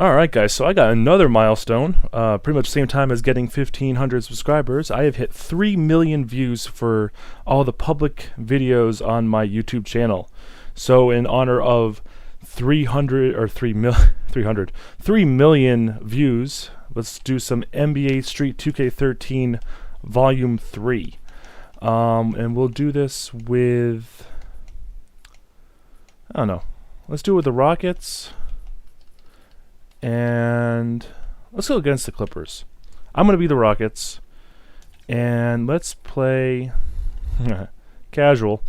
Alright guys, so I got another milestone, pretty much the same time as getting 1,500 subscribers. I have hit 3 million views for all the public videos on my YouTube channel. So in honor of 3 million views, let's do some NBA Street 2K13 Volume 3. And we'll do this with, I don't know, let's do it with the Rockets. And let's go against the Clippers. I'm going to be the Rockets. And let's play casual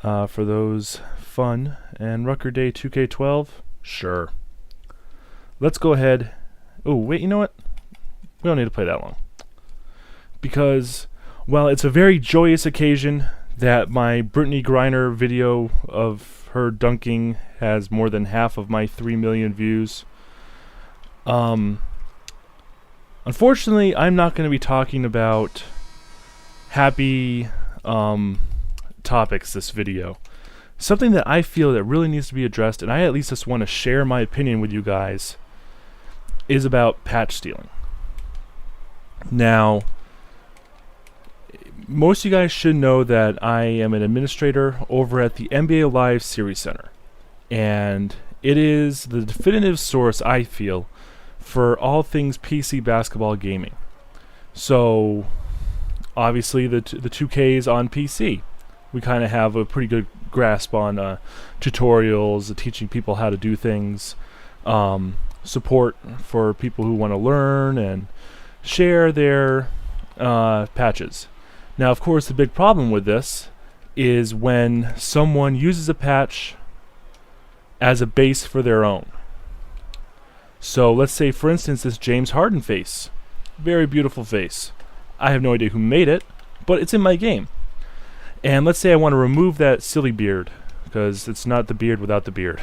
for those fun. And Rucker Day 2K12? Sure. Let's go ahead. Oh, wait, you know what? We don't need to play that long. Because, well, it's a very joyous occasion that my Brittany Griner video of her dunking has more than half of my 3 million views. Unfortunately, I'm not going to be talking about happy topics this video. Something that I feel that really needs to be addressed, and I at least just want to share my opinion with you guys, is about patch stealing. Now, most of you guys should know that I am an administrator over at the NBA Live Series Center, and it is the definitive source, I feel, for all things PC basketball gaming. So, obviously the 2Ks on PC. We kind of have a pretty good grasp on tutorials, teaching people how to do things, support for people who want to learn, and share their patches. Now, of course, the big problem with this is when someone uses a patch as a base for their own. So let's say, for instance, this James Harden face. Very beautiful face. I have no idea who made it, but it's in my game. And let's say I want to remove that silly beard, because it's not the beard without the beard.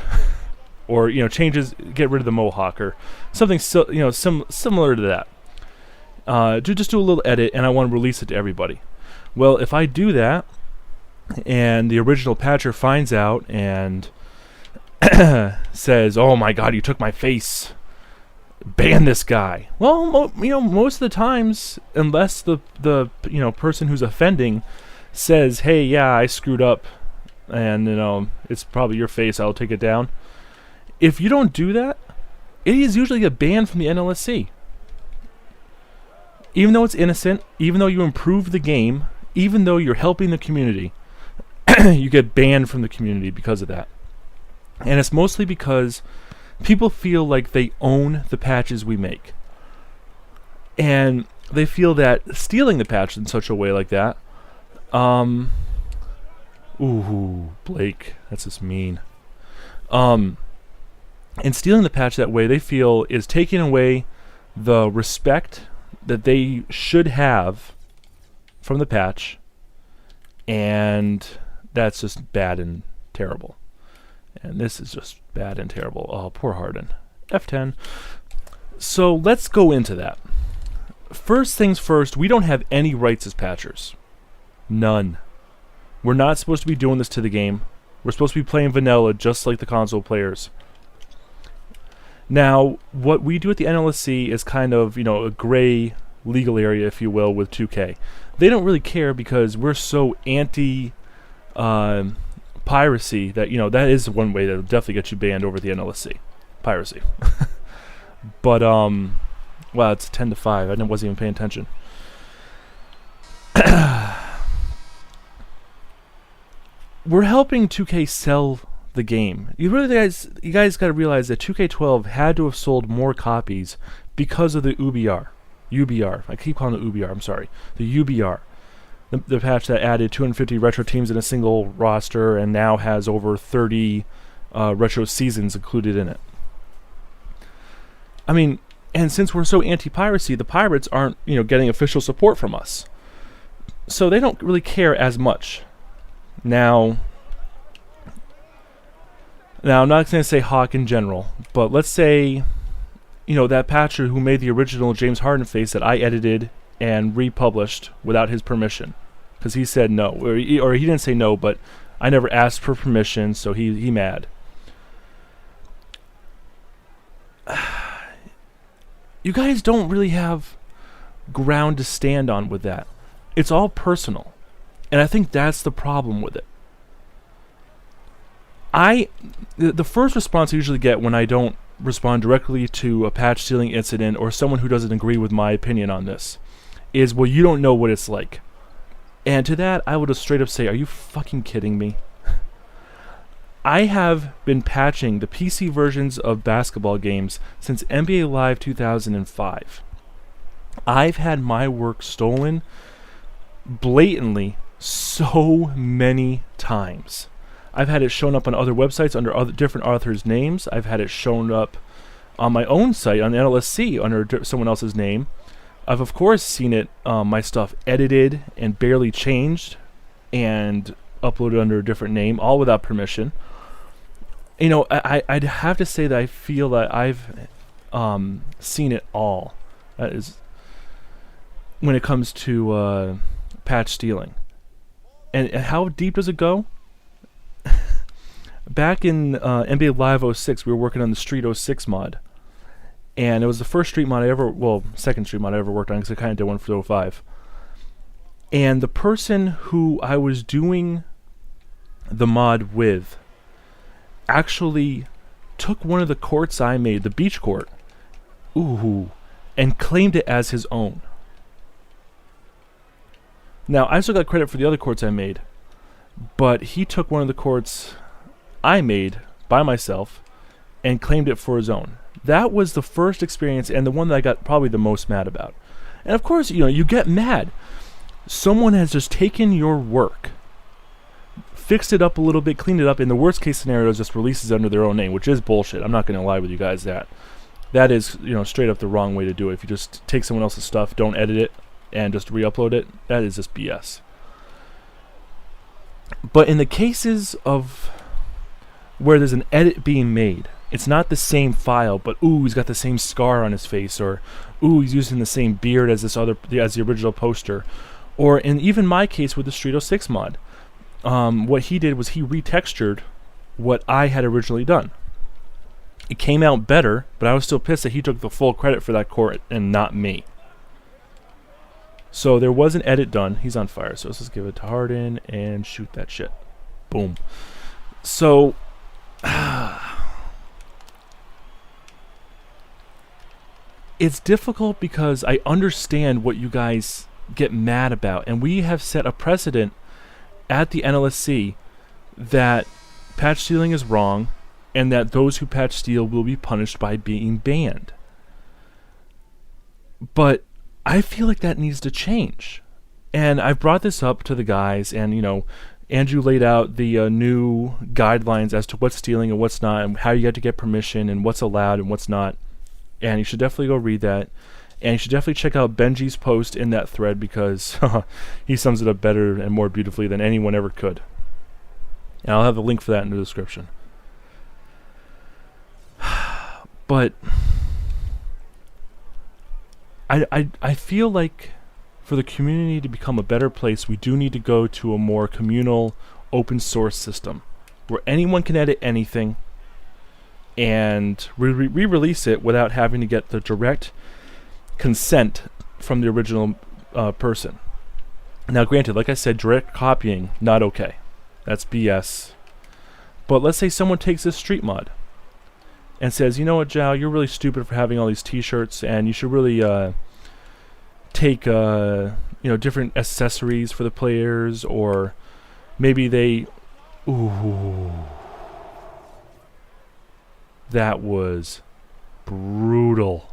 Or, you know, get rid of the mohawk, or something similar to that. Just do a little edit, and I want to release it to everybody. Well, if I do that, and the original patcher finds out, and says, "Oh my God, you took my face. Ban this guy." Well, most of the times, unless the person who's offending says, "Hey, yeah, I screwed up, and it's probably your face. I'll take it down." If you don't do that, it is usually a ban from the NLSC. Even though it's innocent, even though you improve the game, even though you're helping the community, you get banned from the community because of that. And it's mostly because people feel like they own the patches we make. And they feel that stealing the patch in such a way like that, ooh, Blake, that's just mean. And stealing the patch that way, they feel is taking away the respect that they should have from the patch, and that's just bad and terrible. And this is just bad and terrible. Oh, poor Harden. F10. So let's go into that. First things first, we don't have any rights as patchers. None. We're not supposed to be doing this to the game. We're supposed to be playing vanilla just like the console players. Now, what we do at the NLSC is kind of, a gray legal area, if you will, with 2K. They don't really care because we're so anti piracy that that is one way that'll definitely get you banned over the NLSC. Piracy. But wow, it's 10 to 5. I wasn't even paying attention. We're helping 2K sell the game. You guys got to realize that 2K12 had to have sold more copies because of the UBR. I keep calling it UBR. I'm sorry. The UBR. The patch that added 250 retro teams in a single roster and now has over 30 retro seasons included in it. I mean, and since we're so anti-piracy, the pirates aren't, getting official support from us. So they don't really care as much. Now I'm not going to say Hawk in general, but let's say, that patcher who made the original James Harden face that I edited and republished without his permission, because he said no, or he didn't say no, but I never asked for permission, so he mad. you guys don't really have ground to stand on with that. It's all personal. And I think that's the problem with it. The first response I usually get when I don't respond directly to a patch stealing incident or someone who doesn't agree with my opinion on this is, well, you don't know what it's like. And to that, I will just straight up say, are you fucking kidding me? I have been patching the PC versions of basketball games since NBA Live 2005. I've had my work stolen blatantly so many times. I've had it shown up on other websites under other different authors' names. I've had it shown up on my own site on NLSC under someone else's name. I've of course seen it, my stuff edited and barely changed and uploaded under a different name, all without permission. You know, I'd have to say that I feel that I've seen it all. That is when it comes to patch stealing. And how deep does it go? Back in NBA Live 06, we were working on the Street 06 mod. And it was the first Street mod I ever, well, second Street mod I ever worked on, because I kind of did one for 05. And the person who I was doing the mod with actually took one of the courts I made, the beach court, and claimed it as his own. Now, I still got credit for the other courts I made, but he took one of the courts I made by myself and claimed it for his own. That was the first experience and the one that I got probably the most mad about. And of course, you know, you get mad. Someone has just taken your work, fixed it up a little bit, cleaned it up. In the worst case scenario, just releases under their own name, which is bullshit. I'm not going to lie with you guys. That is, you know, straight up the wrong way to do it. If you just take someone else's stuff, don't edit it, and just re-upload it, that is just BS. But in the cases of where there's an edit being made, it's not the same file, but he's got the same scar on his face, or he's using the same beard as the original poster, or in even my case with the Street 06 mod, what he did was he retextured what I had originally done. It came out better, but I was still pissed that he took the full credit for that court and not me. So there was an edit done. He's on fire, so let's just give it to Harden and shoot that shit. Boom. So it's difficult because I understand what you guys get mad about, and we have set a precedent at the NLSC that patch stealing is wrong and that those who patch steal will be punished by being banned. But I feel like that needs to change. And I've brought this up to the guys, and, you know, Andrew laid out the new guidelines as to what's stealing and what's not, and how you have to get permission, and what's allowed and what's not. And you should definitely go read that. And you should definitely check out Benji's post in that thread, because he sums it up better and more beautifully than anyone ever could. And I'll have a link for that in the description. But I feel like for the community to become a better place, we do need to go to a more communal, open source system where anyone can edit anything and re-release it without having to get the direct consent from the original person. Now, granted, like I said, direct copying, not okay. That's BS. But let's say someone takes this street mod and says, you know what, Zhao, you're really stupid for having all these t-shirts, and you should really take you know, different accessories for the players, or maybe they that was brutal.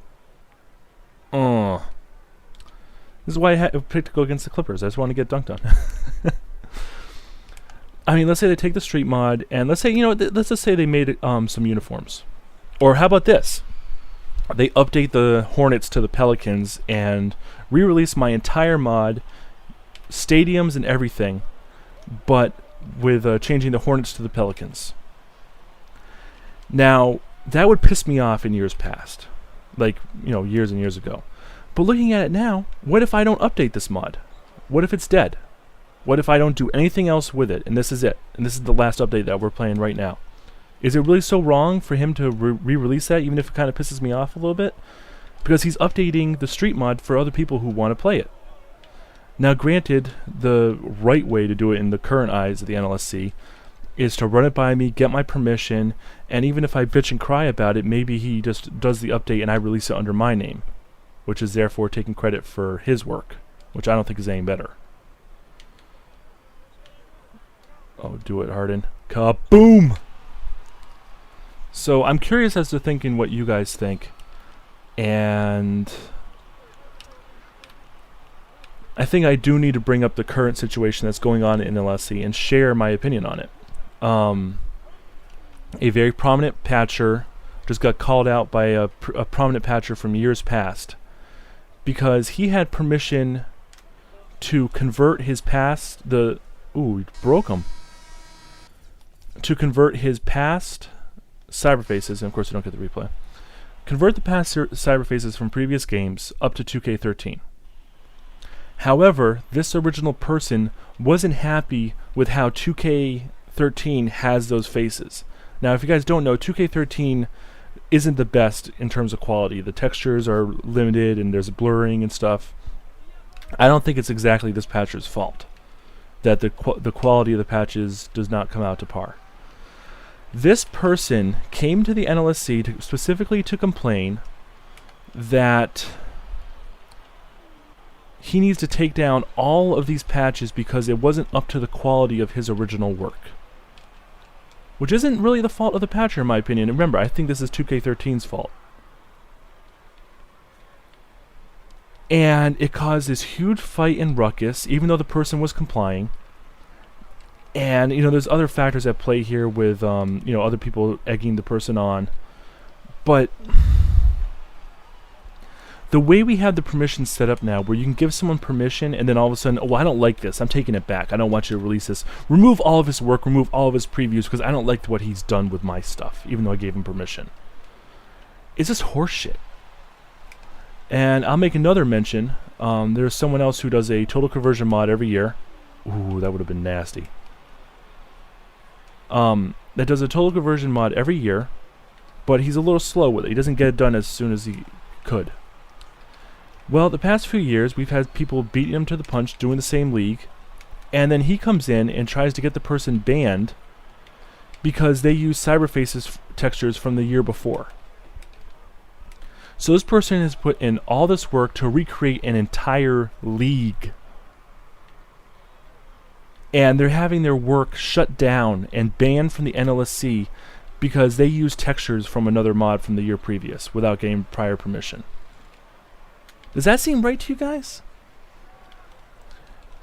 This is why I picked to go against the Clippers. I just want to get dunked on. I mean, let's say they take the street mod, and let's say, you know, let's just say they made some uniforms. Or how about this? They update the Hornets to the Pelicans and re-release my entire mod, stadiums and everything, but with changing the Hornets to the Pelicans. Now, that would piss me off in years past. Like, you know, years and years ago. But looking at it now, what if I don't update this mod? What if it's dead? What if I don't do anything else with it, and this is it? And this is the last update that we're playing right now. Is it really so wrong for him to re-release that, even if it kind of pisses me off a little bit? because he's updating the street mod for other people who want to play it. Now granted, the right way to do it in the current eyes of the NLSC is to run it by me, get my permission, and even if I bitch and cry about it, maybe he just does the update and I release it under my name, which is therefore taking credit for his work, which I don't think is any better. Oh, do it, Harden. Kaboom! So I'm curious as to thinking what you guys think, and I think I do need to bring up the current situation that's going on in NLSC and share my opinion on it. A very prominent patcher just got called out by a prominent patcher from years past because he had permission to convert his past he broke him. To convert his past cyberfaces, and of course you don't get the replay. Convert the past cyberfaces from previous games up to 2K13. However, this original person wasn't happy with how 2K13 has those faces. Now, if you guys don't know, 2K13 isn't the best in terms of quality. The textures are limited and there's blurring and stuff. I don't think it's exactly this patcher's fault that the quality of the patches does not come out to par. This person came to the NLSC specifically to complain that he needs to take down all of these patches because it wasn't up to the quality of his original work. Which isn't really the fault of the patcher in my opinion. And remember, I think this is 2K13's fault. And it caused this huge fight and ruckus, even though the person was complying. And, there's other factors at play here with, other people egging the person on. But the way we have the permissions set up now, where you can give someone permission and then all of a sudden, oh, I don't like this, I'm taking it back, I don't want you to release this. Remove all of his work, remove all of his previews, because I don't like what he's done with my stuff, even though I gave him permission. It's just horseshit. And I'll make another mention. There's someone else who does a total conversion mod every year. Ooh, that would have been nasty. That does a total conversion mod every year, but he's a little slow with it. He doesn't get it done as soon as he could. Well, the past few years, we've had people beating him to the punch, doing the same league, and then he comes in and tries to get the person banned because they use cyberfaces textures from the year before. So this person has put in all this work to recreate an entire league. And they're having their work shut down and banned from the NLSC because they use textures from another mod from the year previous without getting prior permission. Does that seem right to you guys?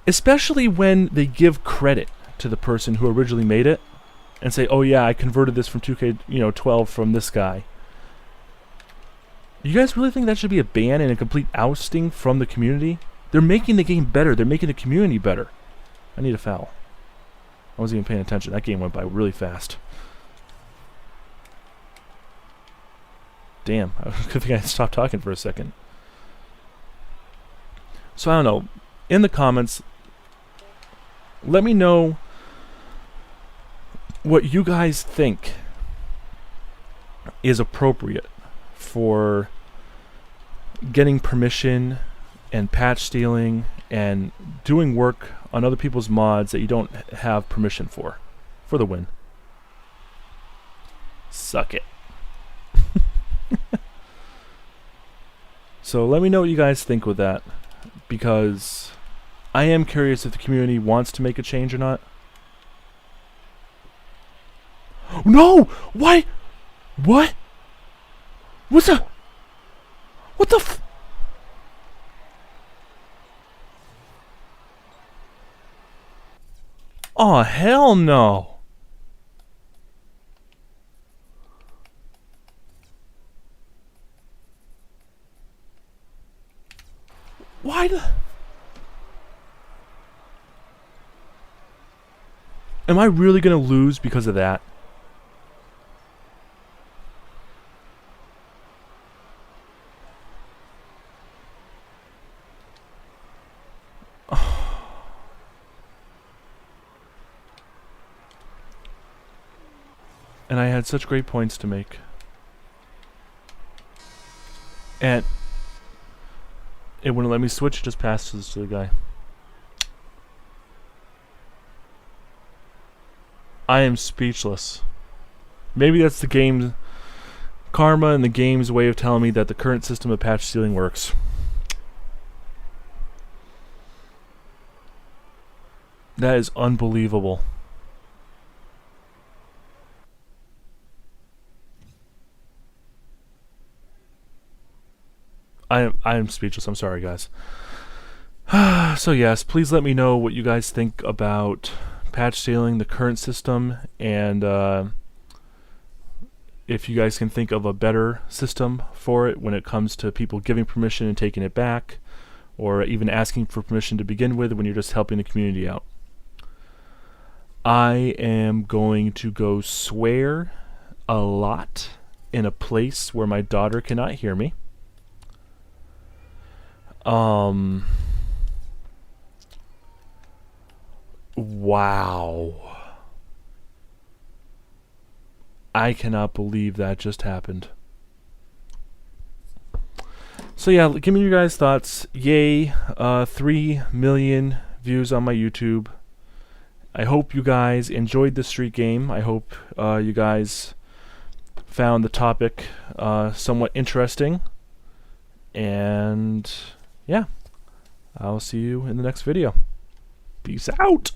Especially when they give credit to the person who originally made it and say, oh yeah, I converted this from 2K12 from this guy. You guys really think that should be a ban and a complete ousting from the community? They're making the game better. They're making the community better. I need a foul. I wasn't even paying attention. That game went by really fast. Damn, I think I stopped talking for a second. So I don't know. In the comments, let me know what you guys think is appropriate for getting permission and patch stealing and doing work on other people's mods that you don't have permission for the win. Suck it. So let me know what you guys think with that, because I am curious if the community wants to make a change or not. No! Why? What? What's the... What the f... Oh, hell no. Why the... Am I really gonna lose because of that? And I had such great points to make. And It wouldn't let me switch, just passed this to the guy. I am speechless. Maybe that's the game's karma and the game's way of telling me that the current system of patch sealing works. That is unbelievable. I am speechless. I'm sorry, guys. So yes, please let me know what you guys think about patch sealing, the current system, and if you guys can think of a better system for it when it comes to people giving permission and taking it back, or even asking for permission to begin with when you're just helping the community out. I am going to go swear a lot in a place where my daughter cannot hear me. Wow. I cannot believe that just happened. So yeah, give me your guys' thoughts. Yay, 3 million views on my YouTube. I hope you guys enjoyed the street game. I hope you guys found the topic somewhat interesting. And yeah, I'll see you in the next video. Peace out.